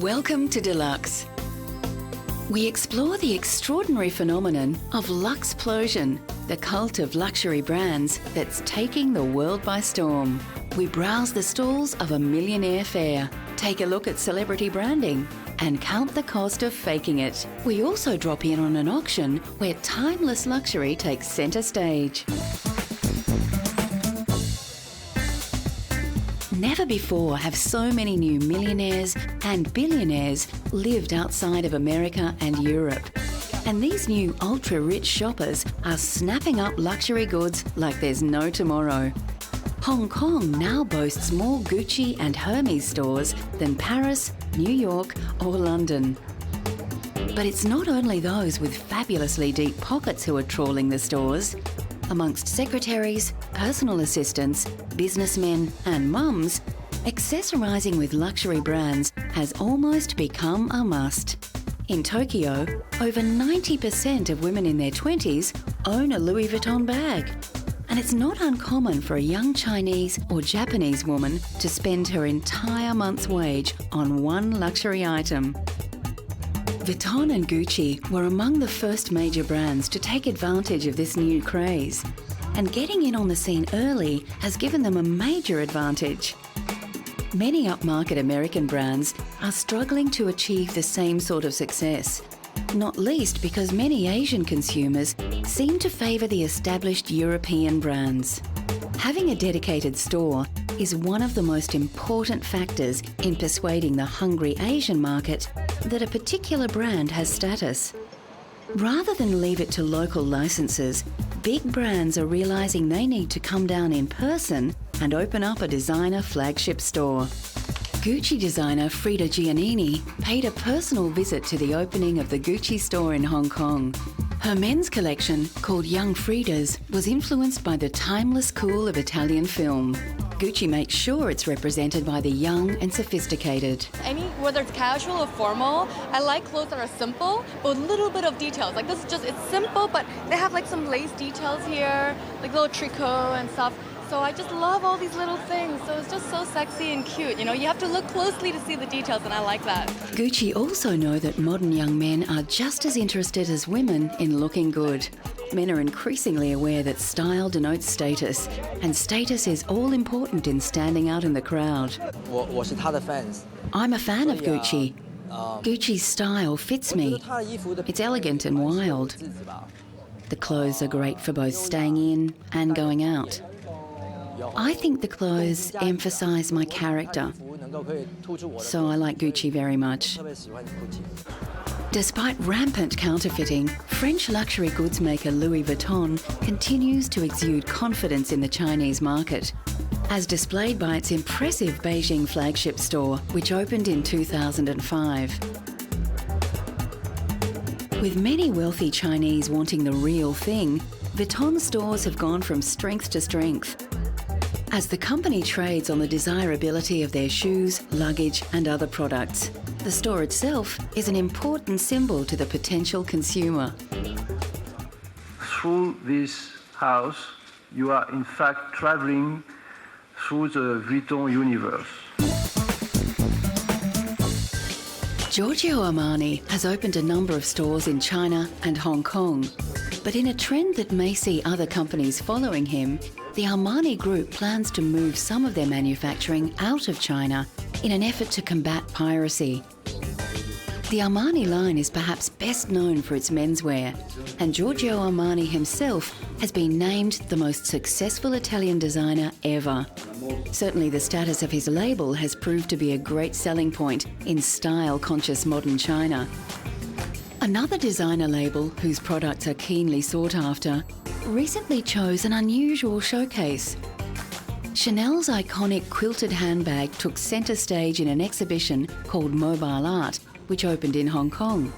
Welcome to Deluxe. We explore the extraordinary phenomenon of luxplosion, the cult of luxury brands that's taking the world by storm. We browse the stalls of a millionaire fair, take a look at celebrity branding, and count the cost of faking it. We also drop in on an auction where timeless luxury takes centre stage. Never before have so many new millionaires and billionaires lived outside of America and Europe. And these new ultra-rich shoppers are snapping up luxury goods like there's no tomorrow. Hong Kong now boasts more Gucci and Hermes stores than Paris, New York or London. But it's not only those with fabulously deep pockets who are trawling the stores. Amongst secretaries, personal assistants, businessmen and mums, accessorising with luxury brands has almost become a must. In Tokyo, over 90% of women in their 20s own a Louis Vuitton bag. And it's not uncommon for a young Chinese or Japanese woman to spend her entire month's wage on one luxury item. Vuitton and Gucci were among the first major brands to take advantage of this new craze, and getting in on the scene early has given them a major advantage. Many upmarket American brands are struggling to achieve the same sort of success, not least because many Asian consumers seem to favour the established European brands. Having a dedicated store is one of the most important factors in persuading the hungry Asian market that a particular brand has status. Rather than leave it to local licenses, big brands are realising they need to come down in person and open up a designer flagship store. Gucci designer Frida Giannini paid a personal visit to the opening of the Gucci store in Hong Kong. Her men's collection, called Young Frida's, was influenced by the timeless cool of Italian film. Gucci makes sure it's represented by the young and sophisticated. Whether it's casual or formal, I like clothes that are simple, but with a little bit of details. Like this is just, it's simple, but they have like some lace details here, like little tricot and stuff. So I just love all these little things. So it's just so sexy and cute. You know, you have to look closely to see the details, and I like that. Gucci also know that modern young men are just as interested as women in looking good. Men are increasingly aware that style denotes status, and status is all important in standing out in the crowd. I'm a fan of Gucci. Gucci's style fits me. It's elegant and wild. The clothes are great for both staying in and going out. I think the clothes emphasise my character, so I like Gucci very much. Despite rampant counterfeiting, French luxury goods maker Louis Vuitton continues to exude confidence in the Chinese market, as displayed by its impressive Beijing flagship store, which opened in 2005. With many wealthy Chinese wanting the real thing, Vuitton stores have gone from strength to strength. As the company trades on the desirability of their shoes, luggage and other products, the store itself is an important symbol to the potential consumer. Through this house, you are in fact traveling through the Vuitton universe. Giorgio Armani has opened a number of stores in China and Hong Kong, but in a trend that may see other companies following him, the Armani Group plans to move some of their manufacturing out of China in an effort to combat piracy. The Armani line is perhaps best known for its menswear, and Giorgio Armani himself has been named the most successful Italian designer ever. Certainly the status of his label has proved to be a great selling point in style-conscious modern China. Another designer label, whose products are keenly sought after, recently chose an unusual showcase. Chanel's iconic quilted handbag took centre stage in an exhibition called Mobile Art, which opened in Hong Kong.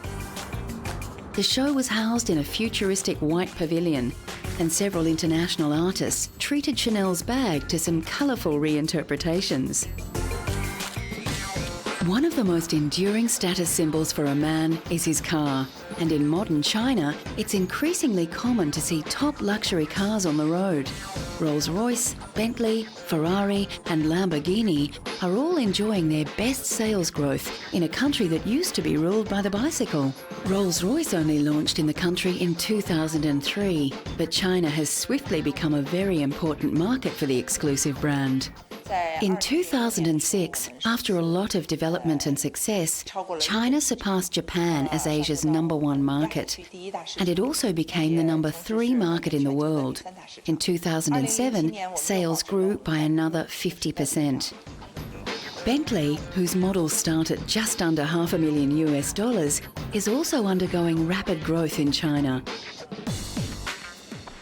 The show was housed in a futuristic white pavilion, and several international artists treated Chanel's bag to some colourful reinterpretations. One of the most enduring status symbols for a man is his car, and in modern China, it's increasingly common to see top luxury cars on the road. Rolls-Royce, Bentley, Ferrari and Lamborghini are all enjoying their best sales growth in a country that used to be ruled by the bicycle. Rolls-Royce only launched in the country in 2003, but China has swiftly become a very important market for the exclusive brand. In 2006, after a lot of development and success, China surpassed Japan as Asia's #1 market, and it also became the #3 market in the world. In 2007, sales grew by another 50%. Bentley, whose models start at just under $500,000 is also undergoing rapid growth in China.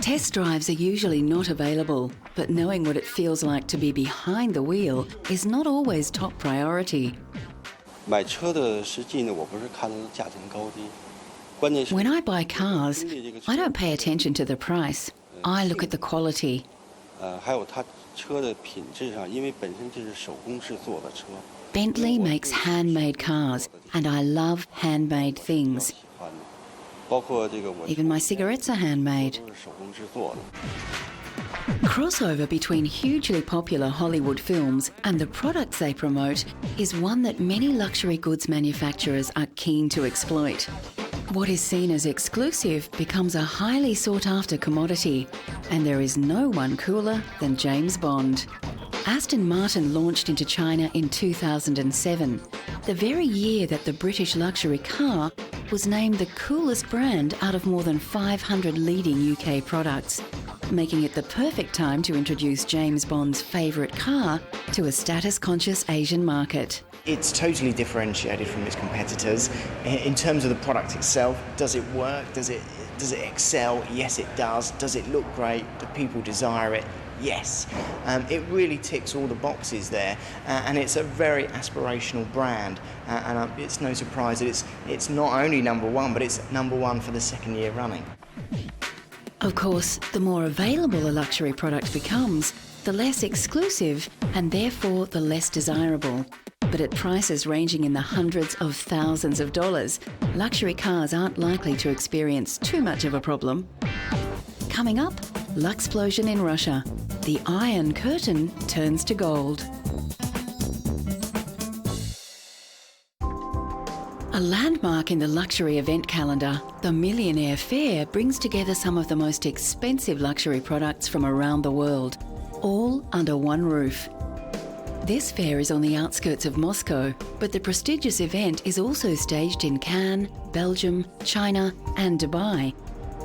Test drives are usually not available, but knowing what it feels like to be behind the wheel is not always top priority. When I buy cars, I don't pay attention to the price. I look at the quality. Bentley makes handmade cars, and I love handmade things. Even my cigarettes are handmade. Crossover between hugely popular Hollywood films and the products they promote is one that many luxury goods manufacturers are keen to exploit. What is seen as exclusive becomes a highly sought-after commodity, and there is no one cooler than James Bond. Aston Martin launched into China in 2007, the very year that the British luxury car was named the coolest brand out of more than 500 leading UK products, making it the perfect time to introduce James Bond's favourite car to a status-conscious Asian market. It's totally differentiated from its competitors. In terms of the product itself, does it work? Does it excel? Yes, it does. Does it look great? Do people desire it? Yes. It really ticks all the boxes there, and it's a very aspirational brand, and it's no surprise that it's not only #1, but it's #1 for the second year running. Of course, the more available a luxury product becomes, the less exclusive and therefore the less desirable. But at prices ranging in the hundreds of thousands of dollars, luxury cars aren't likely to experience too much of a problem. Coming up, Luxplosion in Russia. The Iron Curtain turns to gold. A landmark in the luxury event calendar, the Millionaire Fair brings together some of the most expensive luxury products from around the world, all under one roof. This fair is on the outskirts of Moscow, but the prestigious event is also staged in Cannes, Belgium, China and Dubai,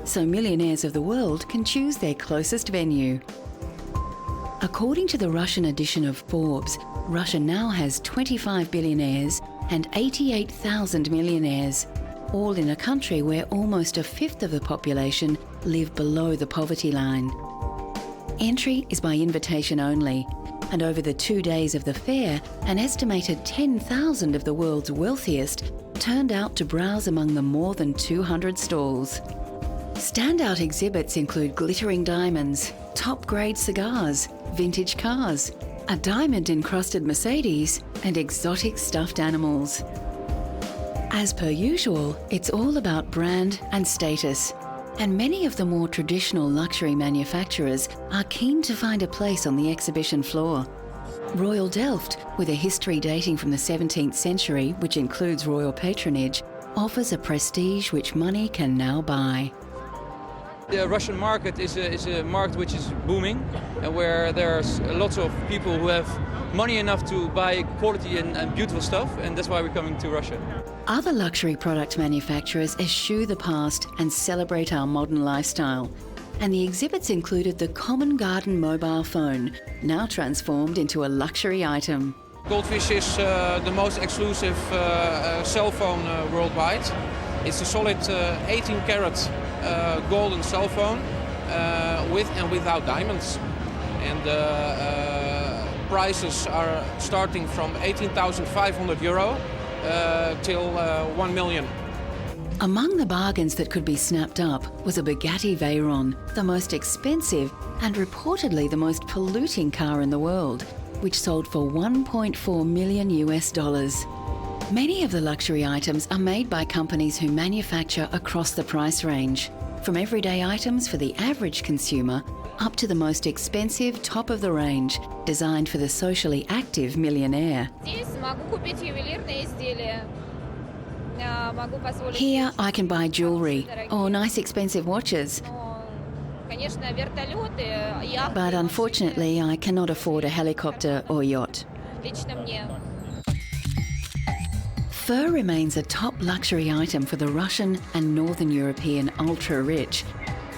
so millionaires of the world can choose their closest venue. According to the Russian edition of Forbes, Russia now has 25 billionaires and 88,000 millionaires, all in a country where almost a fifth of the population live below the poverty line. Entry is by invitation only, and over the 2 days of the fair, an estimated 10,000 of the world's wealthiest turned out to browse among the more than 200 stalls. Standout exhibits include glittering diamonds, top-grade cigars, vintage cars, a diamond-encrusted Mercedes, and exotic stuffed animals. As per usual, it's all about brand and status, and many of the more traditional luxury manufacturers are keen to find a place on the exhibition floor. Royal Delft, with a history dating from the 17th century, which includes royal patronage, offers a prestige which money can now buy. The Russian market is a market which is booming, and where there's lots of people who have money enough to buy quality and beautiful stuff, and that's why we're coming to Russia. Other luxury product manufacturers eschew the past and celebrate our modern lifestyle. And the exhibits included the common garden mobile phone, now transformed into a luxury item. Goldfish is the most exclusive cell phone worldwide. It's a solid 18-karat golden cell phone with and without diamonds. And prices are starting from €18,500 till 1 million. Among the bargains that could be snapped up was a Bugatti Veyron, the most expensive and reportedly the most polluting car in the world, which sold for $1.4 million. Many of the luxury items are made by companies who manufacture across the price range, from everyday items for the average consumer up to the most expensive top of the range, designed for the socially active millionaire. Here I can buy jewellery or nice expensive watches. But unfortunately, I cannot afford a helicopter or yacht. Fur remains a top luxury item for the Russian and Northern European ultra-rich.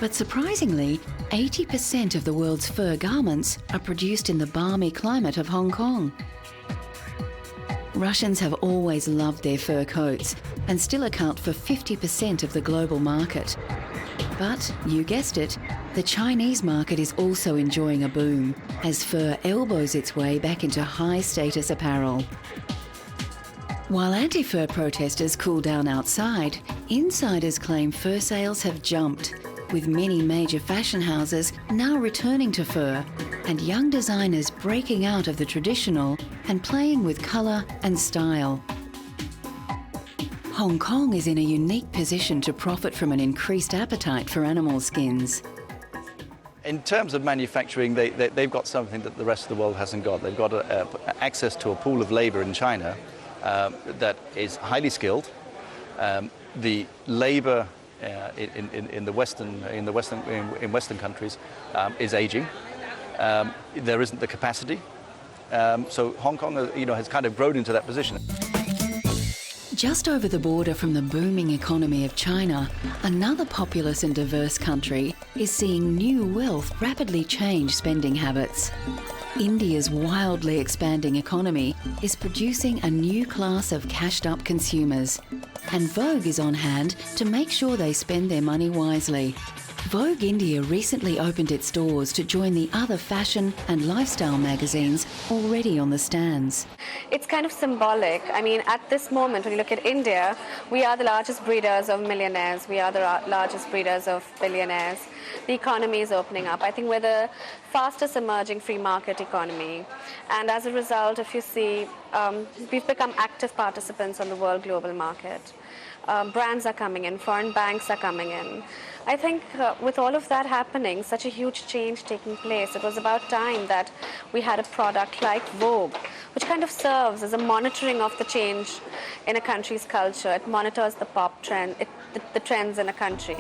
But surprisingly, 80% of the world's fur garments are produced in the balmy climate of Hong Kong. Russians have always loved their fur coats and still account for 50% of the global market. But, you guessed it, the Chinese market is also enjoying a boom as fur elbows its way back into high-status apparel. While anti-fur protesters cool down outside, insiders claim fur sales have jumped, with many major fashion houses now returning to fur and young designers breaking out of the traditional and playing with colour and style. Hong Kong is in a unique position to profit from an increased appetite for animal skins. In terms of manufacturing, they've got something that the rest of the world hasn't got. They've got access to a pool of labour in China that is highly skilled. The labour in Western countries is aging. There isn't the capacity. So Hong Kong, has kind of grown into that position. Just over the border from the booming economy of China, another populous and diverse country is seeing new wealth rapidly change spending habits. India's wildly expanding economy is producing a new class of cashed-up consumers, and Vogue is on hand to make sure they spend their money wisely. Vogue India recently opened its doors to join the other fashion and lifestyle magazines already on the stands. It's kind of symbolic. I mean, at this moment, when you look at India, we are the largest breeders of millionaires. We are the largest breeders of billionaires. The economy is opening up. I think we're the fastest emerging free market economy. And as a result, if you see, we've become active participants on the world global market. Brands are coming in, foreign banks are coming in. I think with all of that happening, such a huge change taking place, it was about time that we had a product like Vogue, which kind of serves as a monitoring of the change in a country's culture. It monitors the pop trend, the trends in a country.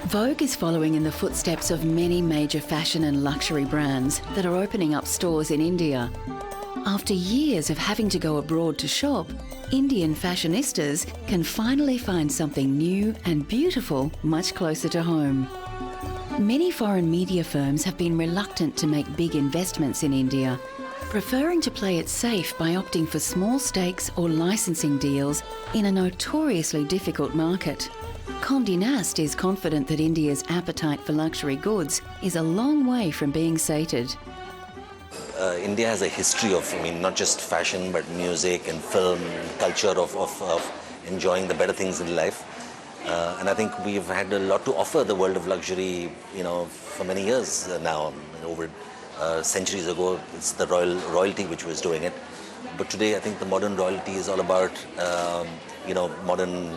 Vogue is following in the footsteps of many major fashion and luxury brands that are opening up stores in India. After years of having to go abroad to shop, Indian fashionistas can finally find something new and beautiful much closer to home. Many foreign media firms have been reluctant to make big investments in India, preferring to play it safe by opting for small stakes or licensing deals in a notoriously difficult market. Condé Nast is confident that India's appetite for luxury goods is a long way from being sated. India has a history of, not just fashion, but music and film, culture of enjoying the better things in life. And I think we've had a lot to offer the world of luxury, for many years now. Over centuries ago, it's the royalty which was doing it. But today, I think the modern royalty is all about, modern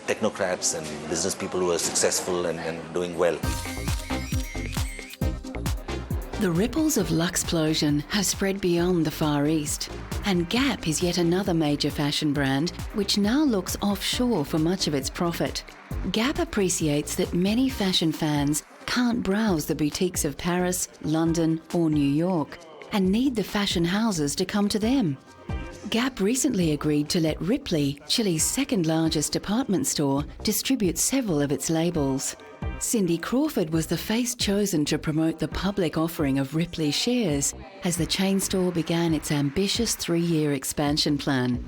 technocrats and business people who are successful and doing well. The ripples of Luxplosion have spread beyond the Far East, and Gap is yet another major fashion brand which now looks offshore for much of its profit. Gap appreciates that many fashion fans can't browse the boutiques of Paris, London or New York and need the fashion houses to come to them. Gap recently agreed to let Ripley, Chile's second largest department store, distribute several of its labels. Cindy Crawford was the face chosen to promote the public offering of Ripley shares as the chain store began its ambitious 3-year expansion plan.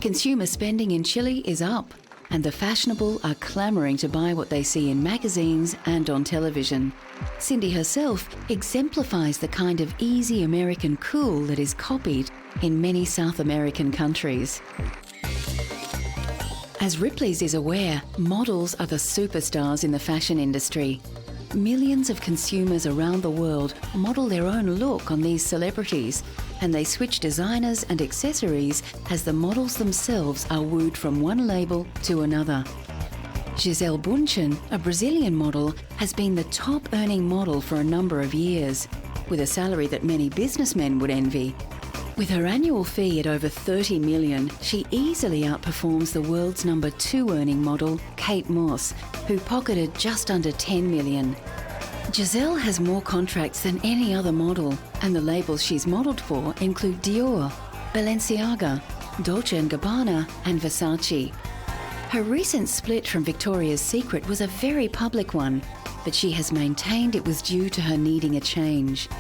Consumer spending in Chile is up, and the fashionable are clamouring to buy what they see in magazines and on television. Cindy herself exemplifies the kind of easy American cool that is copied in many South American countries. As Ripley's is aware, models are the superstars in the fashion industry. Millions of consumers around the world model their own look on these celebrities, and they switch designers and accessories as the models themselves are wooed from one label to another. Gisele Bündchen, a Brazilian model, has been the top earning model for a number of years, with a salary that many businessmen would envy. With her annual fee at over 30 million, she easily outperforms the world's number 2 earning model, Kate Moss, who pocketed just under 10 million. Gisele has more contracts than any other model, and the labels she's modelled for include Dior, Balenciaga, Dolce & Gabbana and Versace. Her recent split from Victoria's Secret was a very public one, but she has maintained it was due to her needing a change.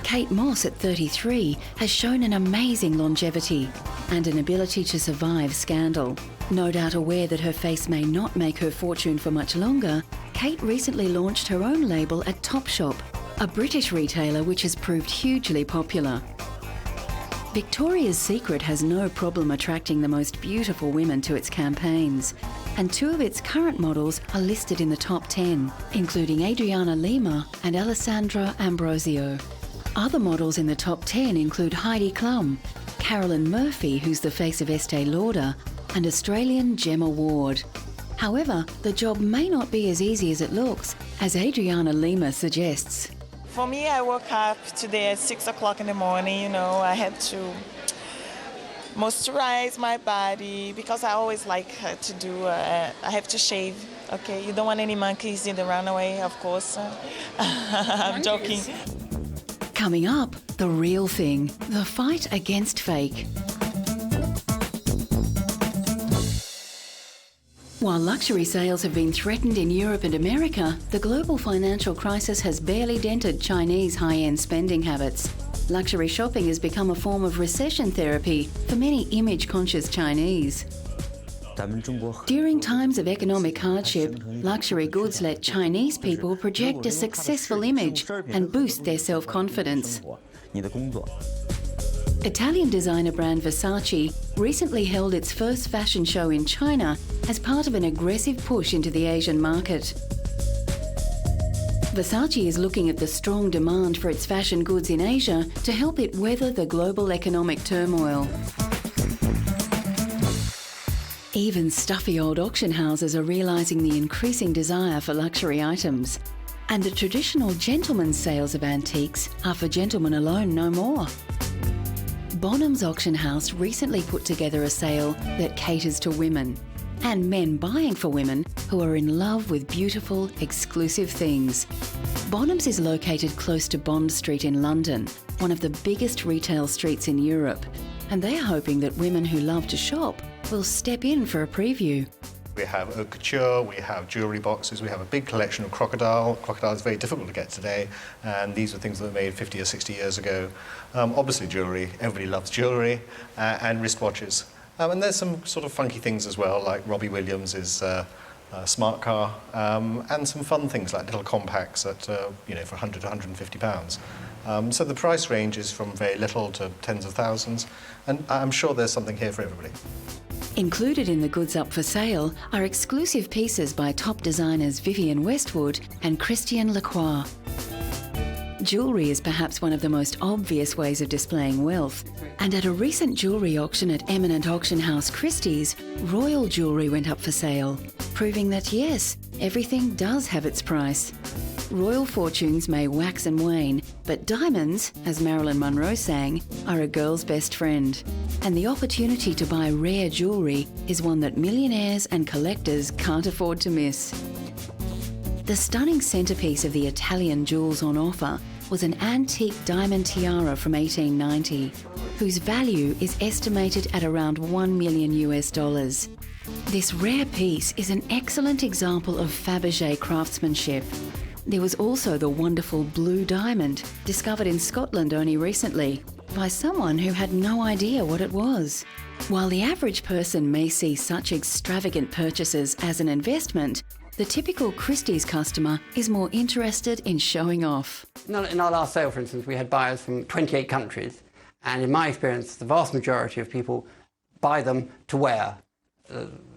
Kate Moss, at 33, has shown an amazing longevity and an ability to survive scandal. No doubt aware that her face may not make her fortune for much longer, Kate recently launched her own label at Topshop, a British retailer which has proved hugely popular. Victoria's Secret has no problem attracting the most beautiful women to its campaigns, and 2 of its current models are listed in the top 10, including Adriana Lima and Alessandra Ambrosio. Other models in the top 10 include Heidi Klum, Carolyn Murphy, who's the face of Estee Lauder, and Australian Gemma Ward. However, the job may not be as easy as it looks, as Adriana Lima suggests. For me, I woke up today at 6 o'clock in the morning. I had to moisturize my body because I always like to do, I have to shave. Okay, you don't want any monkeys in the runway, of course. I'm joking. Coming up, the real thing, the fight against fake. While luxury sales have been threatened in Europe and America, the global financial crisis has barely dented Chinese high-end spending habits. Luxury shopping has become a form of recession therapy for many image-conscious Chinese. During times of economic hardship, luxury goods let Chinese people project a successful image and boost their self-confidence. Italian designer brand Versace recently held its first fashion show in China as part of an aggressive push into the Asian market. Versace is looking at the strong demand for its fashion goods in Asia to help it weather the global economic turmoil. Even stuffy old auction houses are realising the increasing desire for luxury items. And the traditional gentlemen's sales of antiques are for gentlemen alone no more. Bonham's Auction House recently put together a sale that caters to women and men buying for women who are in love with beautiful, exclusive things. Bonham's is located close to Bond Street in London, one of the biggest retail streets in Europe, and they are hoping that women who love to shop will step in for a preview. We have haute couture, we have jewellery boxes, we have a big collection of crocodile. Crocodile is very difficult to get today, and these are things that were made 50 or 60 years ago. Obviously jewellery, everybody loves jewellery, and wristwatches. And there's some sort of funky things as well, like Robbie Williams' smart car, and some fun things like little compacts at, for 100 to 150 pounds. So the price range is from very little to tens of thousands, and I'm sure there's something here for everybody. Included in the goods up for sale are exclusive pieces by top designers Vivienne Westwood and Christian Lacroix. Jewellery is perhaps one of the most obvious ways of displaying wealth, and at a recent jewellery auction at eminent auction house Christie's, royal jewellery went up for sale, proving that yes, everything does have its price. Royal fortunes may wax and wane, but diamonds, as Marilyn Monroe sang, are a girl's best friend. And the opportunity to buy rare jewellery is one that millionaires and collectors can't afford to miss. The stunning centrepiece of the Italian jewels on offer was an antique diamond tiara from 1890, whose value is estimated at around $1 million US. This rare piece is an excellent example of Fabergé craftsmanship. There was also the wonderful blue diamond, discovered in Scotland only recently, by someone who had no idea what it was. While the average person may see such extravagant purchases as an investment, the typical Christie's customer is more interested in showing off. In our last sale, for instance, we had buyers from 28 countries, and in my experience, the vast majority of people buy them to wear.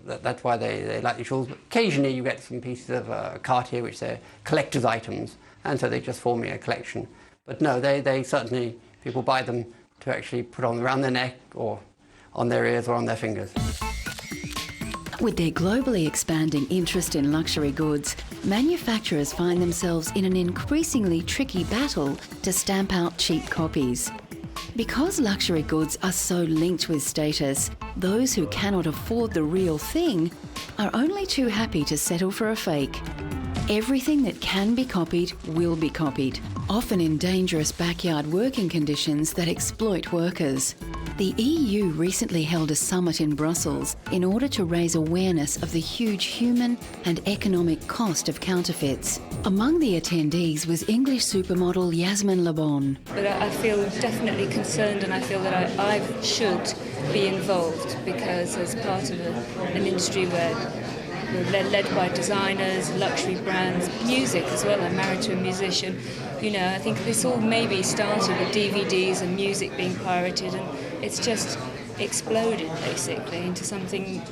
That's why they like the jewels. But occasionally you get some pieces of Cartier which are collector's items, and so they just form a collection. But no, they certainly People buy them to actually put on around their neck or on their ears or on their fingers. With their globally expanding interest in luxury goods, manufacturers find themselves in an increasingly tricky battle to stamp out cheap copies. Because luxury goods are so linked with status, those who cannot afford the real thing are only too happy to settle for a fake. Everything that can be copied will be copied, often in dangerous backyard working conditions that exploit workers. The EU recently held a summit in Brussels in order to raise awareness of the huge human and economic cost of counterfeits. Among the attendees was English supermodel Yasmin Le Bon. But I feel definitely concerned, and I feel that I should be involved, because as part of an industry where we're led by designers, luxury brands, music as well. I'm married to a musician. You know, I think this all maybe started with DVDs and music being pirated, and it's just exploded basically into something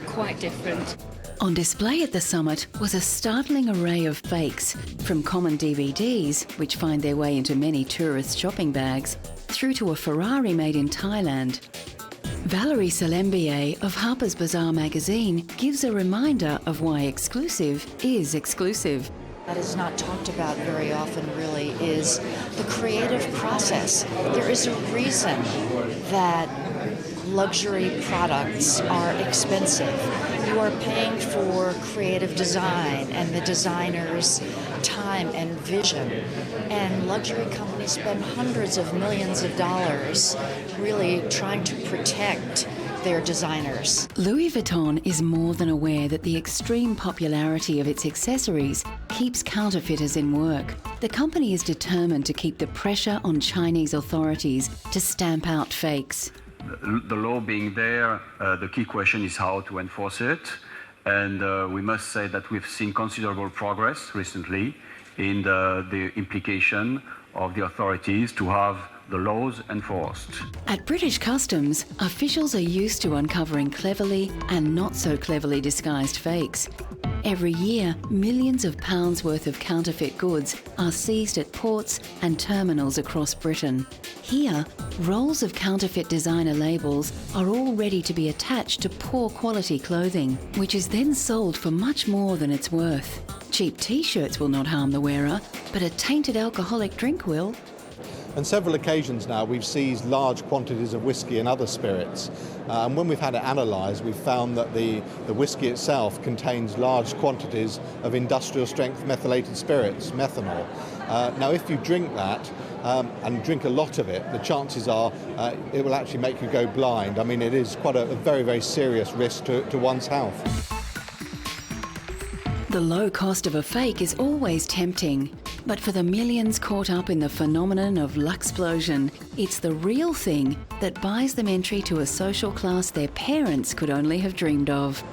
quite different. On display at the summit was a startling array of fakes, from common DVDs, which find their way into many tourist shopping bags, through to a Ferrari made in Thailand. Valerie Salembier of Harper's Bazaar magazine gives a reminder of why exclusive is exclusive. That is not talked about very often, really, is the creative process. There is a reason that luxury products are expensive. You are paying for creative design and the designer's time and vision. And luxury companies spend hundreds of millions of dollars really trying to protect their designers. Louis Vuitton is more than aware that the extreme popularity of its accessories keeps counterfeiters in work. The company is determined to keep the pressure on Chinese authorities to stamp out fakes. The law being there, the key question is how to enforce it. And we must say that we've seen considerable progress recently in the implication of the authorities to have the laws enforced. At British Customs, officials are used to uncovering cleverly and not so cleverly disguised fakes. Every year, millions of pounds worth of counterfeit goods are seized at ports and terminals across Britain. Here, rolls of counterfeit designer labels are all ready to be attached to poor quality clothing, which is then sold for much more than it's worth. Cheap t-shirts will not harm the wearer, but a tainted alcoholic drink will. On several occasions now we've seized large quantities of whiskey and other spirits, and when we've had it analysed we've found that the whiskey itself contains large quantities of industrial strength methylated spirits, methanol. Now if you drink that and drink a lot of it, the chances are it will actually make you go blind. I mean, it is quite a very, very serious risk to one's health. The low cost of a fake is always tempting, but for the millions caught up in the phenomenon of luxplosion, it's the real thing that buys them entry to a social class their parents could only have dreamed of.